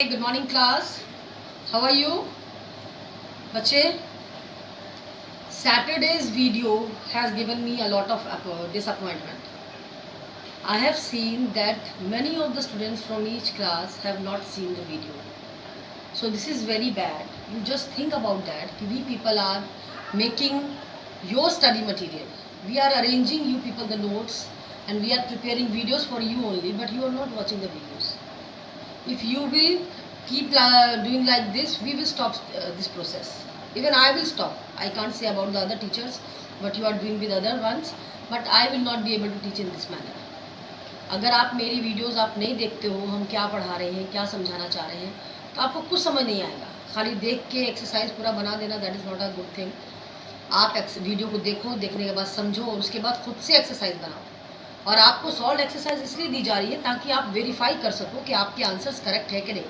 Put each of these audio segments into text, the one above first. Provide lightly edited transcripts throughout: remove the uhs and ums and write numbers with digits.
Good morning class. How are you? बच्चे, Saturday's video has given me a lot of disappointment. I have seen that many of the students from each class have not seen the video. So this is very bad. You just think about that. We people are making your study material. We are arranging you people the notes and we are preparing videos for you only, but you are not watching the videos. If you will keep doing like this, we will stop this process. Even I will stop. I can't say about the other teachers what you are doing with other ones, but I will not be able to teach in this manner. अगर आप मेरी videos आप नहीं देखते हो, हम क्या पढ़ा रहे हैं, क्या समझाना चाह रहे हैं, तो आपको कुछ समझ नहीं आएगा. खाली देख के एक्सरसाइज पूरा बना देना, that is not a good thing. आप वीडियो को देखो, देखने के बाद समझो और उसके बाद खुद से एक्सरसाइज बनाओ. और आपको सॉल्व एक्सरसाइज इसलिए दी जा रही है ताकि आप वेरीफाई कर सको कि आपके आंसर्स करेक्ट है कि नहीं.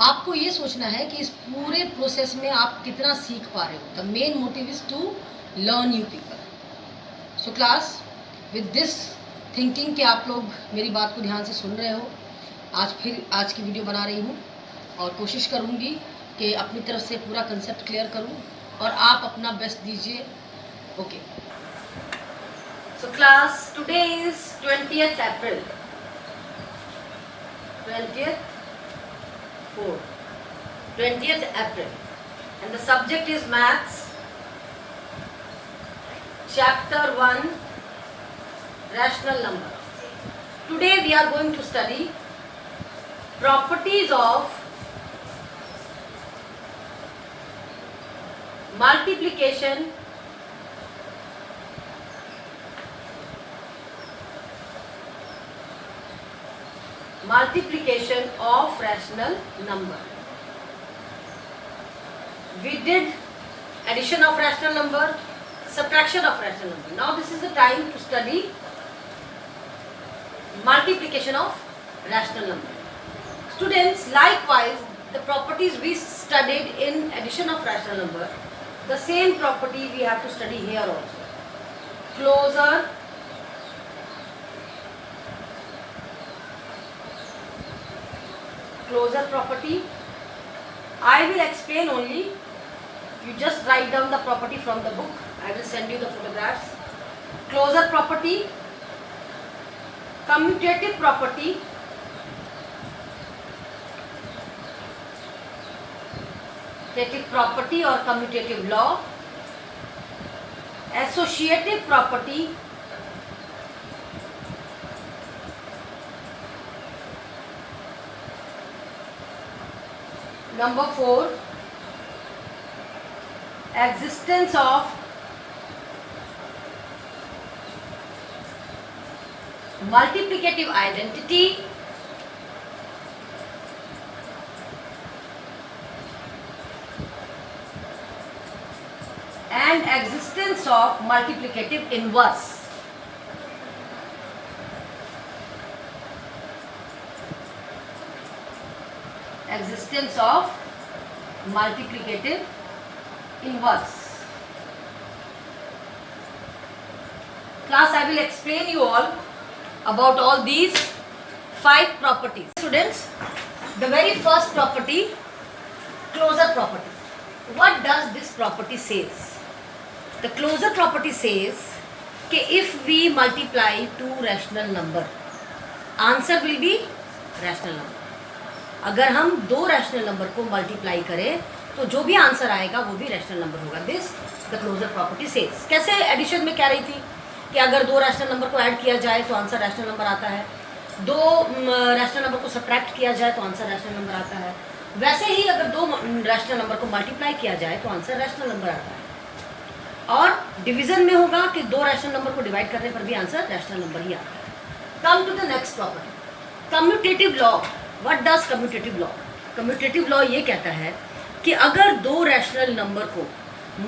आपको ये सोचना है कि इस पूरे प्रोसेस में आप कितना सीख पा रहे हो. The main motive is to learn you people. So class, with this thinking कि आप लोग मेरी बात को ध्यान से सुन रहे हो, आज की वीडियो बना रही हूँ और कोशिश करूँगी कि अपनी तरफ से पूरा कंसेप्ट क्लियर करूँ और आप अपना बेस्ट दीजिए. Okay. So class, today is 20th April, 20th April, and the subject is Maths, Chapter 1, Rational Number. Today we are going to study properties of multiplication, of rational number. We did addition of rational number, subtraction of rational number. Now this is the time to study multiplication of rational number. Students, likewise, the properties we studied in addition of rational number, the same property we have to study here also. Closure property. I will explain only. You just write down the property from the book. I will send you the photographs. Closure property, commutative property, or commutative law, associative property, number 4, existence of multiplicative identity, and existence of multiplicative inverse. Existence of multiplicative inverse. Class, I will explain you all about all these 5 properties. Students, the very first property, closure property. What does this property says? The closure property says that if we multiply two rational number, answer will be rational number. अगर हम 2 rational number को multiply करें तो जो भी answer आएगा वो भी रैशनल नंबर होगा. This the closure property says. कैसे एडिशन में कह रही थी कि अगर 2 रैशनल नंबर को ऐड किया जाए तो आंसर रैशनल नंबर आता है, 2 रैशनल नंबर को सब्ट्रैक्ट किया जाए तो आंसर रैशनल नंबर आता है. वैसे ही अगर 2 रैशनल नंबर को मल्टीप्लाई किया जाए तो आंसर रैशनल नंबर आता है. और डिवीजन में होगा कि 2 रैशनल नंबर को डिवाइड करने पर भी आंसर रैशनल नंबर ही आता है. Come to the next property, commutative law. What does commutative law? Commutative law ये कहता है कि अगर 2 रैशनल नंबर को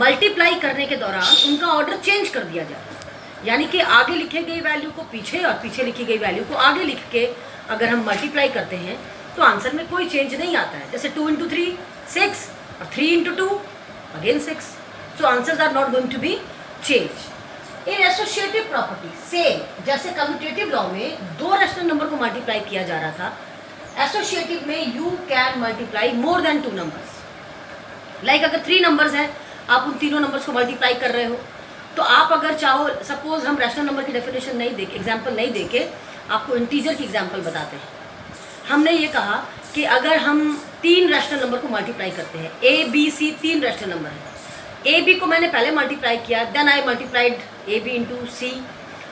मल्टीप्लाई करने के दौरान उनका ऑर्डर चेंज कर दिया जाए, यानी कि आगे लिखे गई वैल्यू को पीछे और पीछे लिखी गई वैल्यू को आगे लिख के अगर हम मल्टीप्लाई करते हैं तो आंसर में कोई चेंज नहीं आता है. जैसे 2 into 3 6 और 3 into 2 again 6. So answers are not going to be changed. In associative property same जैसे कम्यूटेटिव लॉ में 2 रैशनल नंबर को मल्टीप्लाई किया जा रहा था, एसोसिएटिव में you can multiply more than 2 numbers. Like अगर 3 नंबर्स हैं, आप उन तीनों नंबर्स को मल्टीप्लाई कर रहे हो, तो आप अगर चाहो, सपोज हम रैशनल नंबर की डेफिनेशन नहीं देके, एग्जाम्पल नहीं देके आपको इंटीजर की एग्जाम्पल बताते हैं। हमने ये कहा कि अगर हम 3 रैशनल नंबर को मल्टीप्लाई करते हैं, A B C 3 rational number है, ए बी को मैंने पहले मल्टीप्लाई किया, then I multiplied A B into C,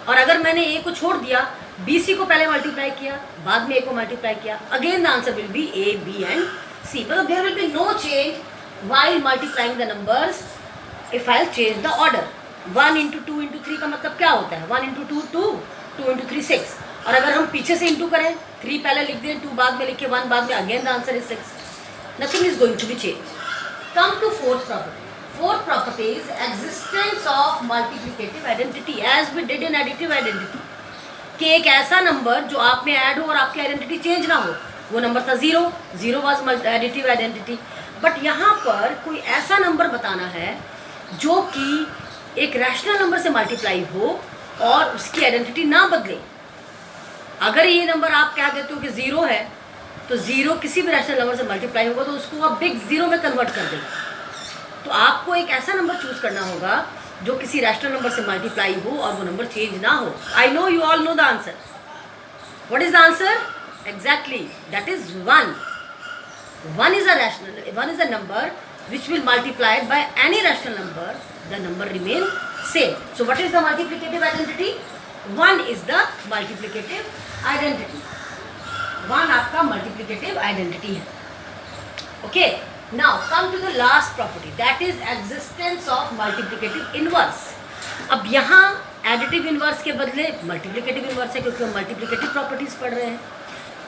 और अगर मैंने ए को छोड़ दिया, बी सी को पहले मल्टीप्लाई किया, बाद में ए को मल्टीप्लाई किया, again the answer will be A B and C. मतलब there will be no change while multiplying the numbers if I'll change the order। 1 into 2 into 3 का मतलब क्या होता है? 1 into 2 2, 2 into 3 6। और अगर हम पीछे से इंटू करें, 3 पहले लिख दें, 2 बाद में लिखे, 1 बाद में, again the answer is 6। Nothing is going to be change. Come to fourth property. Fourth property is existence of multiplicative identity as we did in additive identity. कि एक ऐसा नंबर जो आप में ऐड हो और आपकी आइडेंटिटी चेंज ना हो, वो नंबर था 0, 0 वाज एडिटिव आइडेंटिटी। बट यहाँ पर कोई ऐसा नंबर बताना है जो कि एक रैशनल नंबर से मल्टीप्लाई हो और उसकी आइडेंटिटी ना बदले। अगर ये नंबर आप कह देते हो कि 0 है, तो 0 किसी भी रैशनल नंबर से मल्टीप्लाई होगा तो उसको आप बिग 0 में कन्वर्ट कर देंगे। तो आपको एक ऐसा नंबर चूज करना होगा जो किसी रैशनल नंबर से मल्टीप्लाई हो और वो नंबर चेंज ना हो। I know you all know the answer. What is the answer? Exactly, that is 1। 1 is a rational, 1 is a number which will multiply by any rational number, the number remain same. So what is the multiplicative identity? 1 is the multiplicative identity. 1 आपका multiplicative identity है. Okay, now come to the last property, that is existence of multiplicative inverse. अब यहाँ additive inverse के बदले multiplicative inverse है, क्योंकि हम multiplicative properties पढ़ रहे हैं.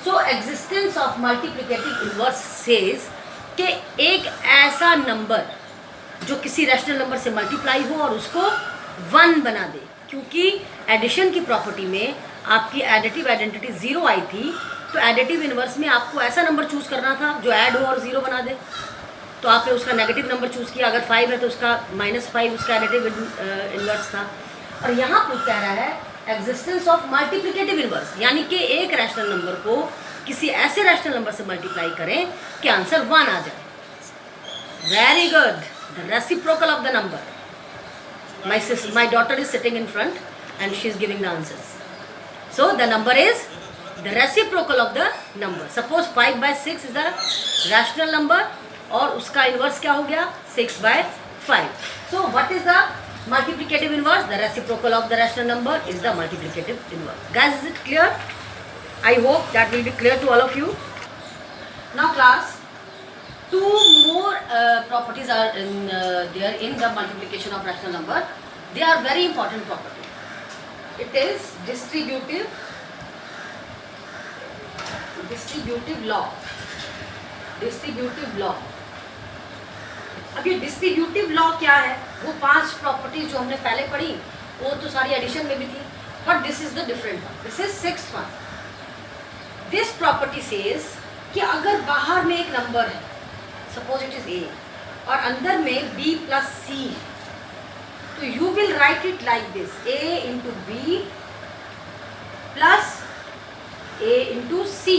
So existence of multiplicative inverse says कि एक ऐसा नंबर जो किसी रैशनल नंबर से मल्टीप्लाई हो और उसको 1 बना दे, क्योंकि एडिशन की प्रॉपर्टी में आपकी एडिटिव आइडेंटिटी 0 आई थी, तो एडिटिव इन्वर्स में आपको ऐसा नंबर चूज़ करना था जो ऐड हो और 0 बना दे। तो आपने उसका नेगेटिव नंबर चूज़ किया, अगर 5 है तो उसका -5 उसका एडिटिव इन्वर्स था। और यहाँ कुछ कह रहा है एग्जिस्टेंस ऑफ मल्टीप्लिकेटिव इन्वर्स, यानी कि एक रैशनल नंबर को किसी ऐसे रैशनल नंबर से मल्टीप्लाई करें कि आंसर 1 आ जाए। Very good, the reciprocal of the number. My daughter is sitting in front end she is giving the answers. So the number is the reciprocal of the number. Suppose 5/6 is the rational number और उसका inverse क्या हो गया? 6/5। So what is the multiplicative inverse? The reciprocal of the rational number is the multiplicative inverse. Guys, is it clear? I hope that will be clear to all of you. Now class, 2 more properties are there in the multiplication of rational number. They are very important property. It is distributive law. Distributive law. अब ये distributive law क्या है? वो 5 properties जो हमने पहले पढ़ी वो तो सारी एडिशन में भी थी, but this is the different one, this is 6th one. This property says कि अगर बाहर में एक नंबर है, सपोज इट इज ए, और अंदर में b प्लस सी है, तो you will write it like this, a into B plus a into C.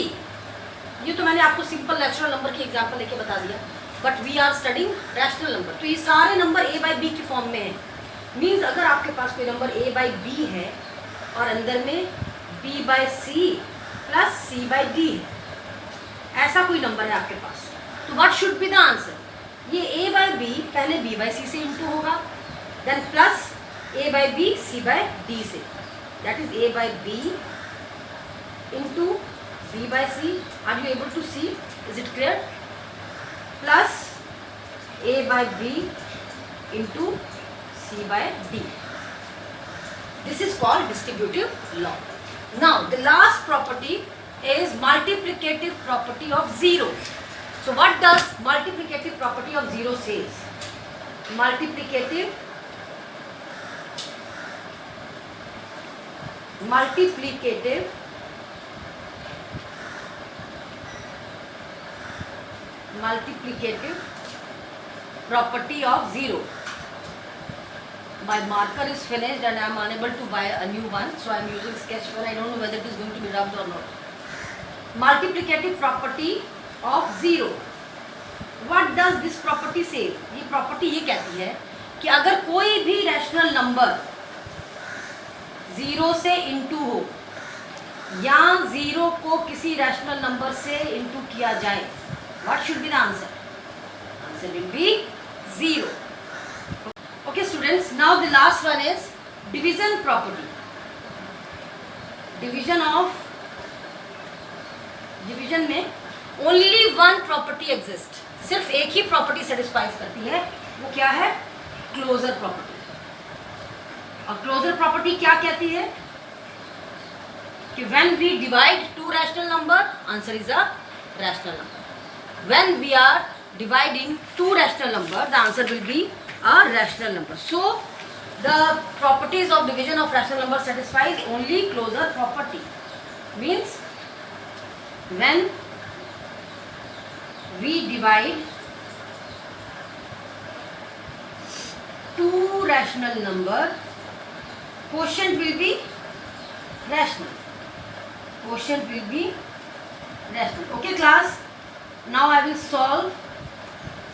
ये तो मैंने आपको सिंपल नेचुरल नंबर की एग्जाम्पल लेके बता दिया, but we are studying rational number. तो ये सारे नंबर a/b की फॉर्म में है। मीन्स अगर आपके पास कोई नंबर a/b है और अंदर में b/c प्लस c/d है, ऐसा कोई नंबर है आपके पास, तो what should be the answer? ये a/b पहले b/c से इंटू होगा, देन प्लस a/b c/d से, that is a/b into b/c। Are you able to see? Is it clear? Plus a/b into c/d. This is called distributive law. Now the last property is multiplicative property of 0. So what does multiplicative property of 0 says? Multiplicative property of 0. My marker is finished and I am unable to buy a new one, so I am using sketch pen. I don't know whether it is going to be rubbed or not. multiplicative property of 0. What does this property say? ये property ये कहती है कि अगर कोई भी rational number 0 से into हो या 0 को किसी रैशनल नंबर से इंटू किया जाए, what should be the answer? Answer will be 0. Okay students, now the last one is division property. Division में ओनली वन प्रॉपर्टी एग्जिस्ट, सिर्फ एक ही प्रॉपर्टी सेटिस्फाई करती है, वो क्या है? Closure property. और क्लोजर प्रॉपर्टी क्या कहती है कि when we divide two rational number, answer is a rational number. When we are dividing two rational number, the answer will be a rational number. So the properties of division of rational number satisfies only closure property. Means when we divide two rational number, quotient will be rational. Quotient will be rational. Okay class, now I will solve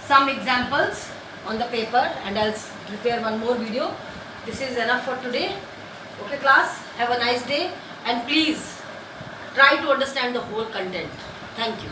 some examples on the paper and I'll prepare one more video. This is enough for today. Okay class, have a nice day and please try to understand the whole content. Thank you.